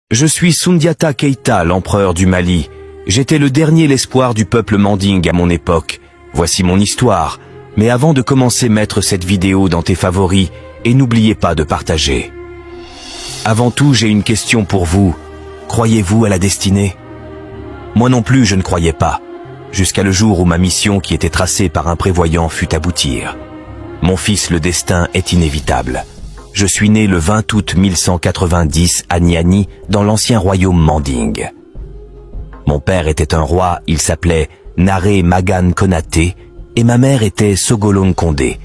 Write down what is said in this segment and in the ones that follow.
Je suis Soundiata Keita, l'empereur du Mali. J'étais le dernier l'espoir du peuple manding à mon époque. Voici mon histoire. Mais avant de commencer, mettre cette vidéo dans tes favoris et n'oubliez pas de partager. Avant tout, j'ai une question pour vous. Croyez-vous à la destinée? Moi non plus, je ne croyais pas. Jusqu'à le jour où ma mission qui était tracée par un prévoyant fut aboutir. Mon fils, le destin est inévitable. Je suis né le 20 août 1190 à Niani, dans l'ancien royaume Manding. Mon père était un roi, il s'appelait Naré Magan Konaté, et ma mère était Sogolon Condé.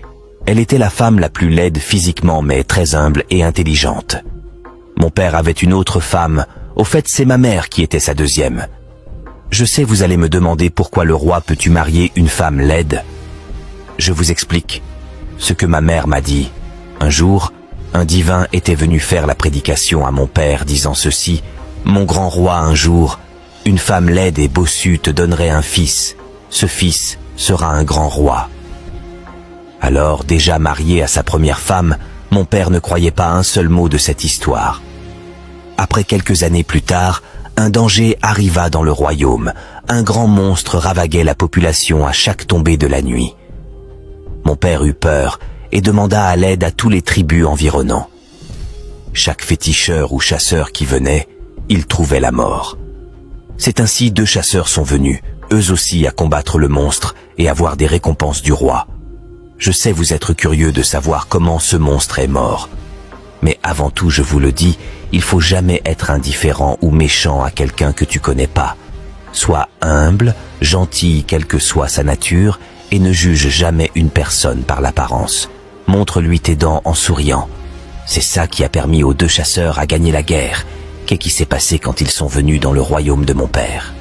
Elle était la femme la plus laide physiquement, mais très humble et intelligente. Mon père avait une autre femme, au fait c'est ma mère qui était sa deuxième. Je sais, vous allez me demander pourquoi le roi peut-tu marier une femme laide. Je vous explique. Ce que ma mère m'a dit. Un jour, un divin était venu faire la prédication à mon père, disant ceci: « Mon grand roi, un jour, une femme laide et bossue te donnerait un fils. Ce fils sera un grand roi. » Alors, déjà marié à sa première femme, mon père ne croyait pas un seul mot de cette histoire. Après quelques années plus tard, un danger arriva dans le royaume. Un grand monstre ravaguait la population à chaque tombée de la nuit. Mon père eut peur et demanda à l'aide à tous les tribus environnants. Chaque féticheur ou chasseur qui venait, il trouvait la mort. C'est ainsi 2 chasseurs sont venus, eux aussi à combattre le monstre et avoir des récompenses du roi. Je sais vous être curieux de savoir comment ce monstre est mort. Mais avant tout, je vous le dis, il faut jamais être indifférent ou méchant à quelqu'un que tu connais pas. Sois humble, gentil, quelle que soit sa nature, et ne juge jamais une personne par l'apparence. Montre-lui tes dents en souriant. C'est ça qui a permis aux 2 chasseurs à gagner la guerre. Qu'est-ce qui s'est passé quand ils sont venus dans le royaume de mon père?